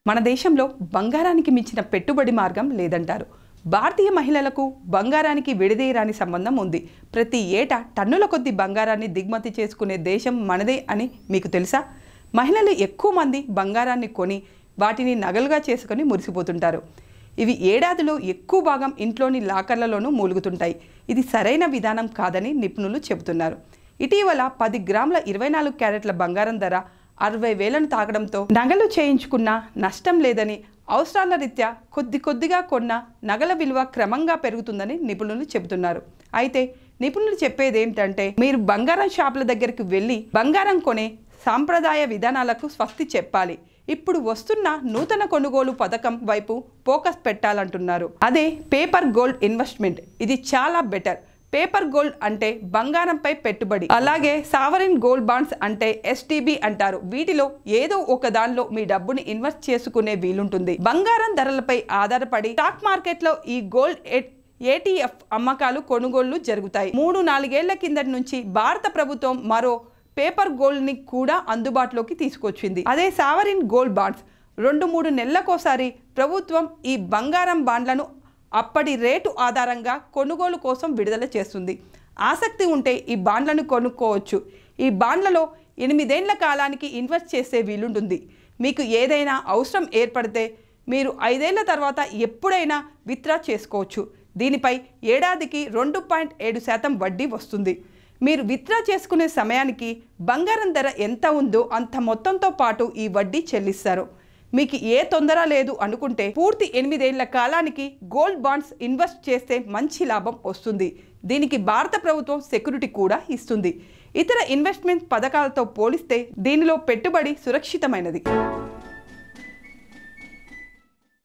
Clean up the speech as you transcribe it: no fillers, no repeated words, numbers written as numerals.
మన దేశంలో బంగారానికి మించిన పెట్టుబడి మార్గం లేదంటారు. భారతీయ మహిళలకు బంగారానికి విడదీయరాని సంబంధం ఉంది. ప్రతి ఏటా టన్నుల కొద్ది బంగారాన్ని దిగుమతి చేసుకునే దేశం మనదే అని మీకు తెలుసా? మహిళలు ఎక్కువ మంది బంగారాన్ని కొని వాటిని నగలుగా చేసుకొని మురిసిపోతుంటారు. ఇవి ఏడాదిలో ఎక్కువ భాగం ఇంట్లోని లాకర్లలోనూ మూలుగుతుంటాయి. ఇది సరైన విధానం కాదని నిపుణులు చెబుతున్నారు. ఇటీవల 10 గ్రాముల 24 క్యారెట్ల బంగారం ధర 60,000ను తాకడంతో నగలు చేయించుకున్నా నష్టం లేదని, అవసరాల రీత్యా కొద్దిగా కొన్న నగల విలువ క్రమంగా పెరుగుతుందని నిపుణులు చెబుతున్నారు. అయితే నిపుణులు చెప్పేది ఏమిటంటే, మీరు బంగారం షాపుల దగ్గరికి వెళ్ళి బంగారం కొనే సాంప్రదాయ విధానాలకు స్వస్తి చెప్పాలి. ఇప్పుడు వస్తున్న నూతన కొనుగోలు పథకం వైపు ఫోకస్ పెట్టాలంటున్నారు. అదే పేపర్ గోల్డ్ ఇన్వెస్ట్మెంట్. ఇది చాలా బెటర్. పేపర్ గోల్డ్ అంటే బంగారంపై పెట్టుబడి. అలాగే సావరిన్ గోల్డ్ బాండ్స్ అంటే STB అంటారు. వీటిలో ఏదో ఒక దానిలో మీ డబ్బుని ఇన్వెస్ట్ చేసుకునే వీలుంటుంది. బంగారం ధరలపై ఆధారపడి స్టాక్ మార్కెట్లో ఈ గోల్డ్ ETF అమ్మకాలు కొనుగోళ్లు జరుగుతాయి. 3-4 ఏళ్ల కిందటి నుంచి భారత ప్రభుత్వం మరో పేపర్ గోల్డ్ని కూడా అందుబాటులోకి తీసుకొచ్చింది. అదే సావరిన్ గోల్డ్ బాండ్స్. 2-3 నెలలకోసారి ప్రభుత్వం ఈ బంగారం బాండ్లను అప్పటి రేటు ఆధారంగా కొనుగోలు కోసం విడుదల చేస్తుంది. ఆసక్తి ఉంటే ఈ బాండ్లను కొనుక్కోవచ్చు. ఈ బాండ్లలో 8 ఏళ్ల కాలానికి ఇన్వెస్ట్ చేసే వీలుంటుంది. మీకు ఏదైనా అవసరం ఏర్పడితే మీరు 5 ఏళ్ల తర్వాత ఎప్పుడైనా విత్డ్రా చేసుకోవచ్చు. దీనిపై ఏడాదికి 2.7% వడ్డీ వస్తుంది. మీరు విత్డ్రా చేసుకునే సమయానికి బంగారం ధర ఎంత ఉందో అంత మొత్తంతో పాటు ఈ వడ్డీ చెల్లిస్తారు. మీకు ఏ తొందర లేదు అనుకుంటే పూర్తి 8 ఏళ్ల కాలానికి గోల్డ్ బాండ్స్ ఇన్వెస్ట్ చేస్తే మంచి లాభం వస్తుంది. దీనికి భారత ప్రభుత్వం సెక్యూరిటీ కూడా ఇస్తుంది. ఇతర ఇన్వెస్ట్మెంట్ పథకాలతో పోలిస్తే దీనిలో పెట్టుబడి సురక్షితమైనది.